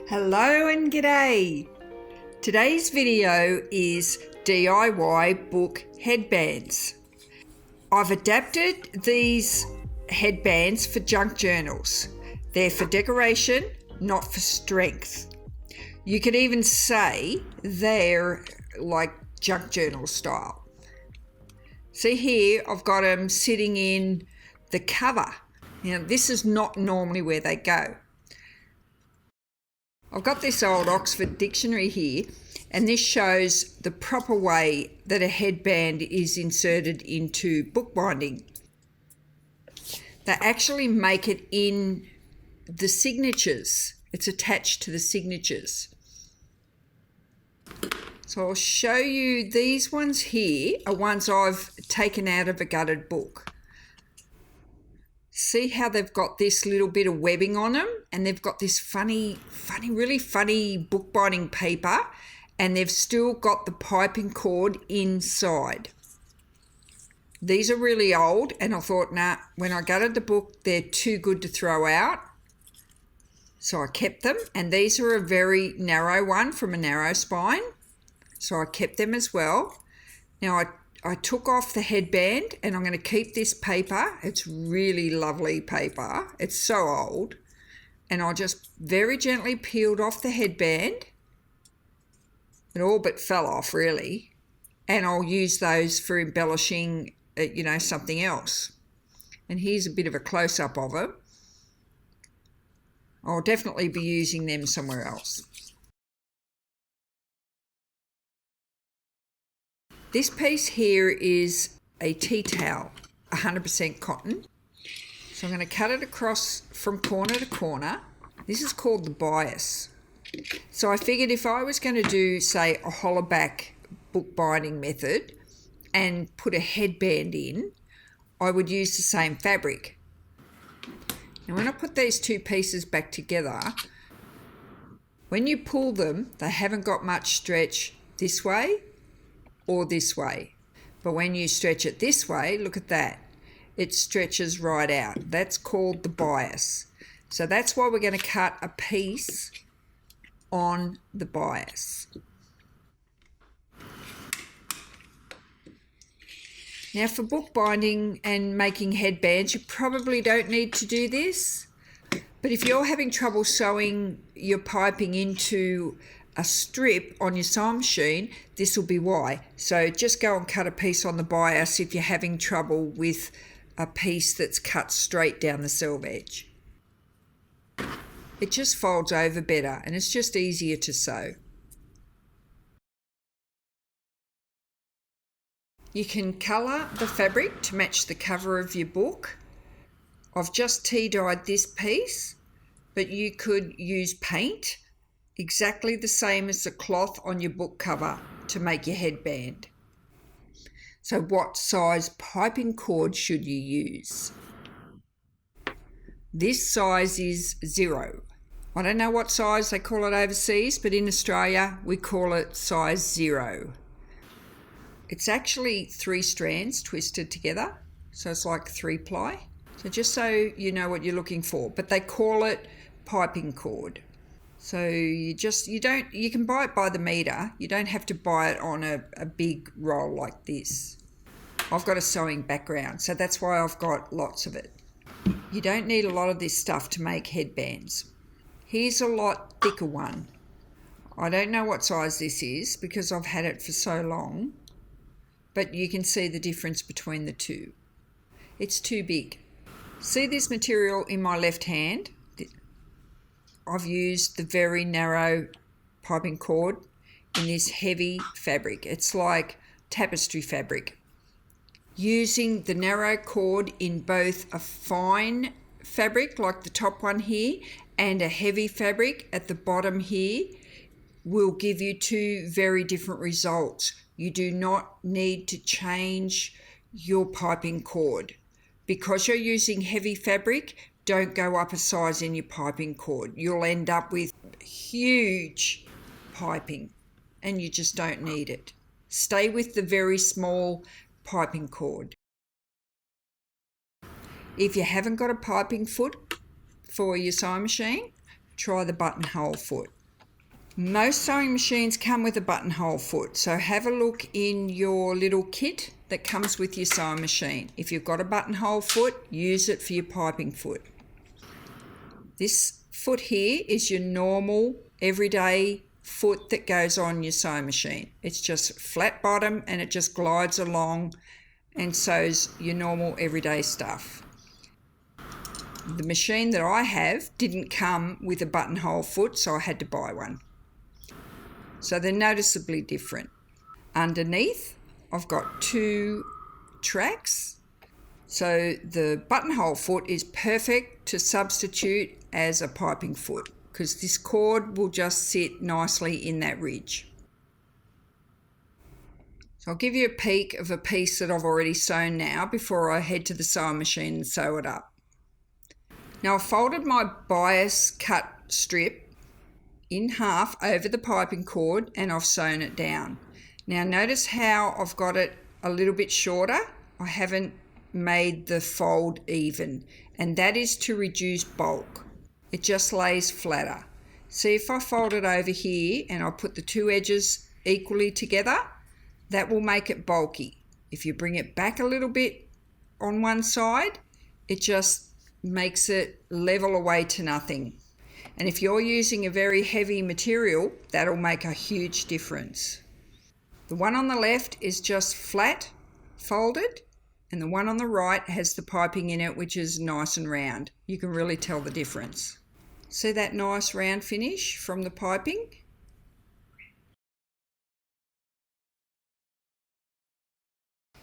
Hello and g'day! Today's video is DIY book headbands. I've adapted these headbands for junk journals. They're for decoration, not for strength. You could even say they're like junk journal style. See here, I've got them sitting in the cover. Now this is not normally where they go. I've got this old Oxford dictionary here, and this shows the proper way that a headband is inserted into bookbinding. They actually make it in the signatures. It's attached to the signatures. So I'll show you these ones here are ones I've taken out of a gutted book. See how they've got this little bit of webbing on them, and they've got this really funny bookbinding paper, and they've still got the piping cord inside. These are really old, and I thought, nah, when I gutted the book, they're too good to throw out. So I kept them, and these are a very narrow one from a narrow spine. So I kept them as well. Now I took off the headband, and I'm going to keep this paper. It's really lovely paper. It's so old. And I just very gently peeled off the headband. It all but fell off, really. And I'll use those for embellishing, something else. And here's a bit of a close-up of it. I'll definitely be using them somewhere else. This piece here is a tea towel, 100% cotton. So I'm going to cut it across from corner to corner. This is called the bias. So I figured if I was going to do, say, a hollowback bookbinding method and put a headband in, I would use the same fabric. Now when I put these two pieces back together, when you pull them, they haven't got much stretch this way or this way. But when you stretch it this way, look at that. It stretches right out. That's called the bias. So that's why we're going to cut a piece on the bias. Now for bookbinding and making headbands, you probably don't need to do this. But if you're having trouble sewing your piping into a strip on your sewing machine, this will be why. So just go and cut a piece on the bias if you're having trouble with a piece that's cut straight down the selve edge. It just folds over better, and it's just easier to sew. You can colour the fabric to match the cover of your book. I've just tea dyed this piece, but you could use paint exactly the same as the cloth on your book cover to make your headband. So what size piping cord should you use? This size is 0. I don't know what size they call it overseas, but in Australia we call it size 0. It's actually 3 strands twisted together, so it's like 3-ply. So just so you know what you're looking for, but they call it piping cord. So you can buy it by the metre. You don't have to buy it on a big roll like this. I've got a sewing background, so that's why I've got lots of it. You don't need a lot of this stuff to make headbands. Here's a lot thicker one. I don't know what size this is because I've had it for so long, but you can see the difference between the two. It's too big. See this material in my left hand? I've used the very narrow piping cord in this heavy fabric. It's like tapestry fabric. Using the narrow cord in both a fine fabric like the top one here and a heavy fabric at the bottom here will give you two very different results. You do not need to change your piping cord. Because you're using heavy fabric, don't go up a size in your piping cord. You'll end up with huge piping and you just don't need it. Stay with the very small piping cord. If you haven't got a piping foot for your sewing machine, try the buttonhole foot. Most sewing machines come with a buttonhole foot, so have a look in your little kit that comes with your sewing machine. If you've got a buttonhole foot, use it for your piping foot. This foot here is your normal everyday foot that goes on your sewing machine. It's just flat bottom and it just glides along and sews your normal everyday stuff. The machine that I have didn't come with a buttonhole foot, so I had to buy one. So they're noticeably different. Underneath, I've got 2 tracks. So the buttonhole foot is perfect to substitute as a piping foot because this cord will just sit nicely in that ridge. So I'll give you a peek of a piece that I've already sewn now before I head to the sewing machine and sew it up. Now I've folded my bias cut strip in half over the piping cord and I've sewn it down. Now notice how I've got it a little bit shorter. I haven't made the fold even, and that is to reduce bulk. It just lays flatter. See, if I fold it over here and I put the 2 edges equally together, that will make it bulky. If you bring it back a little bit on one side, it just makes it level away to nothing. And if you're using a very heavy material, that'll make a huge difference. The one on the left is just flat folded, and the one on the right has the piping in it, which is nice and round. You can really tell the difference. See that nice round finish from the piping?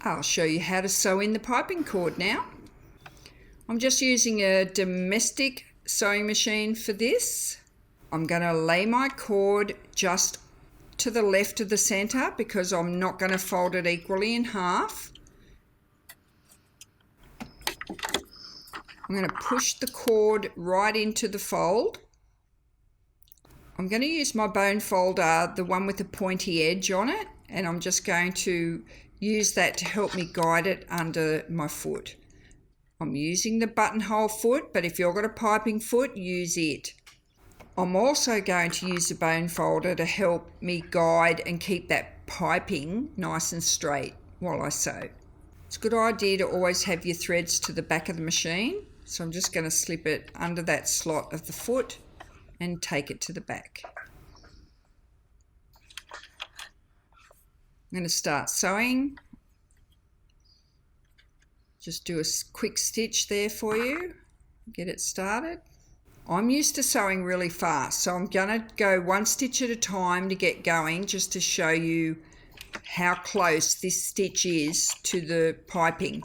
I'll show you how to sew in the piping cord now. I'm just using a domestic sewing machine for this. I'm going to lay my cord just to the left of the center because I'm not going to fold it equally in half. I'm going to push the cord right into the fold. I'm going to use my bone folder, the one with the pointy edge on it, and I'm just going to use that to help me guide it under my foot. I'm using the buttonhole foot, but if you've got a piping foot, use it. I'm also going to use the bone folder to help me guide and keep that piping nice and straight while I sew. It's a good idea to always have your threads to the back of the machine, so I'm just going to slip it under that slot of the foot and take it to the back. I'm going to start sewing. Just do a quick stitch there for you, get it started. I'm used to sewing really fast, so I'm going to go 1 stitch at a time to get going, just to show you how close this stitch is to the piping.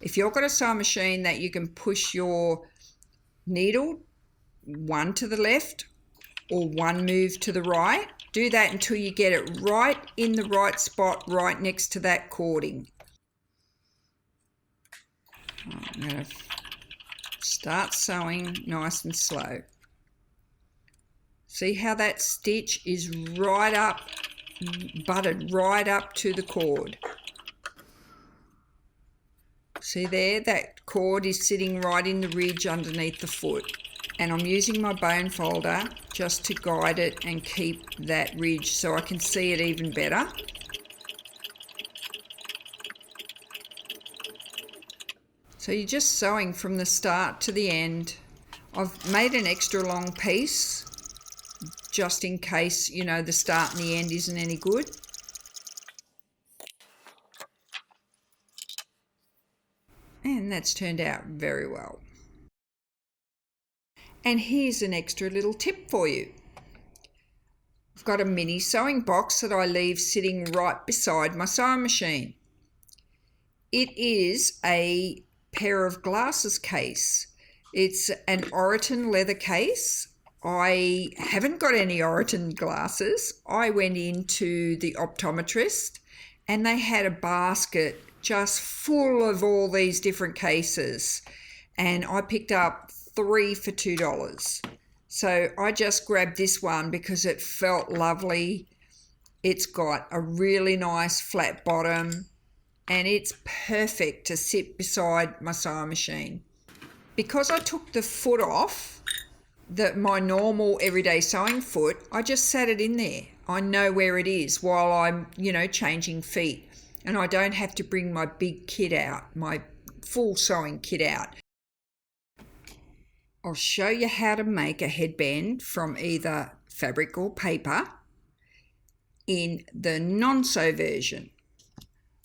If you've got a sewing machine that you can push your needle 1 to the left or 1 move to the right, do that until you get it right in the right spot, right next to that cording. I'm going to start sewing nice and slow. See how that stitch is right up, butted right up to the cord. See there, that cord is sitting right in the ridge underneath the foot. And I'm using my bone folder just to guide it and keep that ridge so I can see it even better. So you're just sewing from the start to the end. I've made an extra long piece just in case, you know, the start and the end isn't any good. And that's turned out very well. And here's an extra little tip for you. I've got a mini sewing box that I leave sitting right beside my sewing machine. It is a pair of glasses case. It's an Oroton leather case. I haven't got any Oroton glasses. I went into the optometrist and they had a basket just full of all these different cases, and I picked up 3 for $2. So I just grabbed this one because it felt lovely. It's got a really nice flat bottom and it's perfect to sit beside my sewing machine. Because I took the foot off, my normal everyday sewing foot, I just sat it in there. I know where it is while I'm, changing feet. And I don't have to bring my big kit out, my full sewing kit out. I'll show you how to make a headband from either fabric or paper in the non-sew version.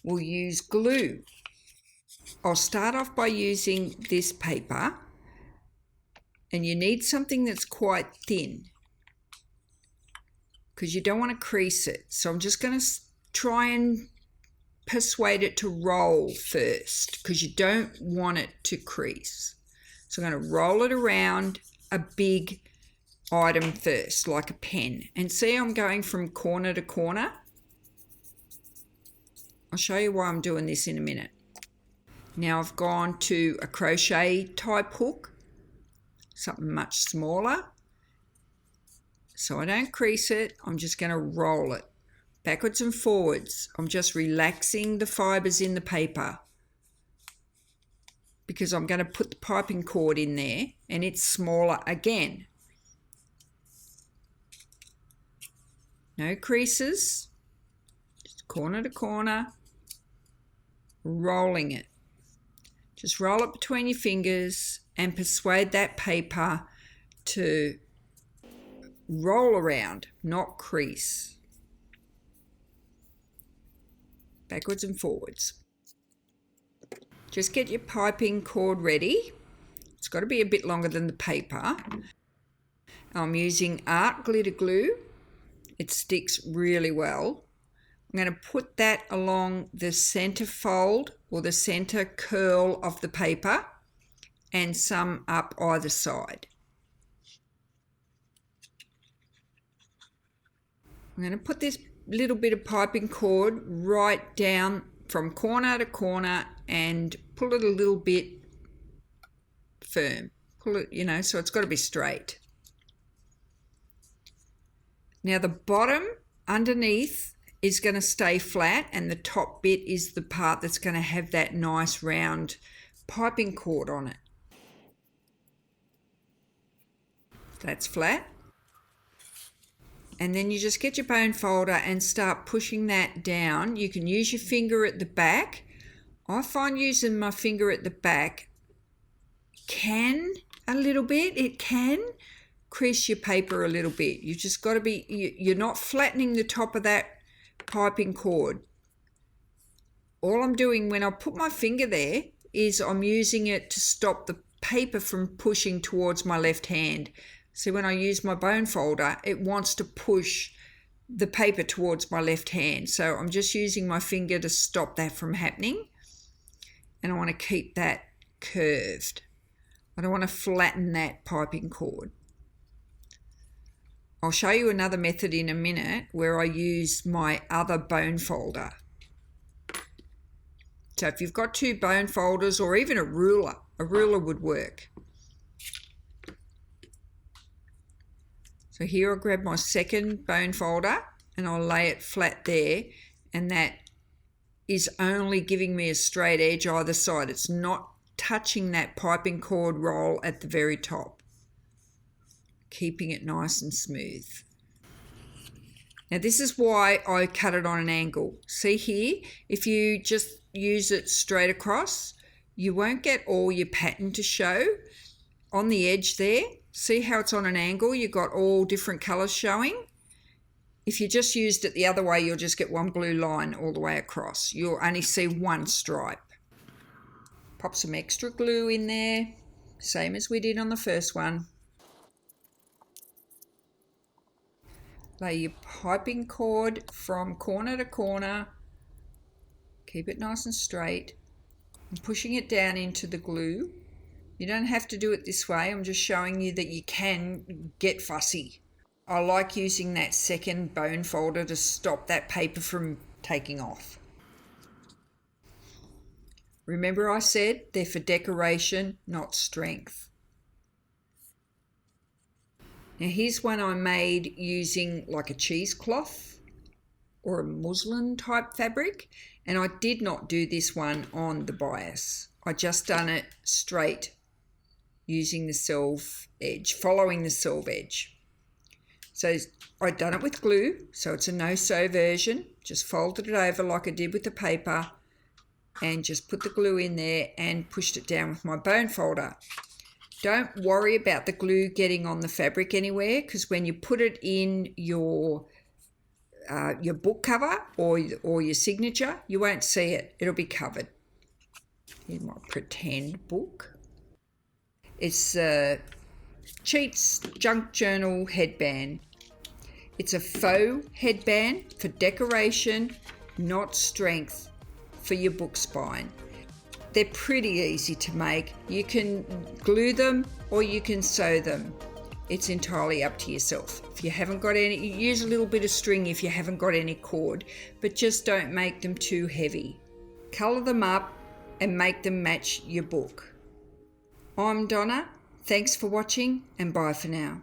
We'll use glue. I'll start off by using this paper, and you need something that's quite thin because you don't want to crease it. So I'm just going to try and persuade it to roll first because you don't want it to crease. So I'm going to roll it around a big item first, like a pen. And see, I'm going from corner to corner. I'll show you why I'm doing this in a minute. Now I've gone to a crochet type hook, something much smaller. So I don't crease it, I'm just going to roll it backwards and forwards. I'm just relaxing the fibres in the paper because I'm going to put the piping cord in there and it's smaller again. No creases, just corner to corner, rolling it. Just roll it between your fingers and persuade that paper to roll around, not crease. Backwards and forwards. Just get your piping cord ready. It's got to be a bit longer than the paper. I'm using art glitter glue. It sticks really well. I'm going to put that along the center fold or the center curl of the paper and some up either side. I'm going to put this little bit of piping cord right down from corner to corner and pull it a little bit firm. Pull it, so it's got to be straight. Now the bottom underneath is going to stay flat and the top bit is the part that's going to have that nice round piping cord on it. That's flat. And then you just get your bone folder and start pushing that down. You can use your finger at the back. I find using my finger at the back can a little bit. It can crease your paper a little bit. You've just got to be, you're not flattening the top of that piping cord. All I'm doing when I put my finger there is I'm using it to stop the paper from pushing towards my left hand. See, when I use my bone folder, it wants to push the paper towards my left hand. So I'm just using my finger to stop that from happening. And I want to keep that curved. I don't want to flatten that piping cord. I'll show you another method in a minute where I use my other bone folder. So if you've got two bone folders or even a ruler would work. So here I'll grab my second bone folder and I'll lay it flat there, and that is only giving me a straight edge either side. It's not touching that piping cord roll at the very top. Keeping it nice and smooth. Now this is why I cut it on an angle. See here, if you just use it straight across, you won't get all your pattern to show on the edge there. See how it's on an angle? You've got all different colours showing. If you just used it the other way, you'll just get one blue line all the way across. You'll only see one stripe. Pop some extra glue in there, same as we did on the first one. Lay your piping cord from corner to corner. Keep it nice and straight. I'm pushing it down into the glue. You don't have to do it this way. I'm just showing you that you can get fussy. I like using that second bone folder to stop that paper from taking off. Remember I said they're for decoration, not strength. Now here's one I made using like a cheesecloth or a muslin type fabric, and I did not do this one on the bias. I just done it straight using the selved edge, following the selved edge. So I've done it with glue, so it's a no-sew version. Just folded it over like I did with the paper and just put the glue in there and pushed it down with my bone folder. Don't worry about the glue getting on the fabric anywhere, because when you put it in your book cover or your signature, you won't see it. It'll be covered. Here's my pretend book. It's Cheats Junk Journal headband. It's a faux headband for decoration, not strength for your book spine. They're pretty easy to make. You can glue them or you can sew them. It's entirely up to yourself. If you haven't got any, use a little bit of string if you haven't got any cord, but just don't make them too heavy. Colour them up and make them match your book. I'm Donna. Thanks for watching and bye for now.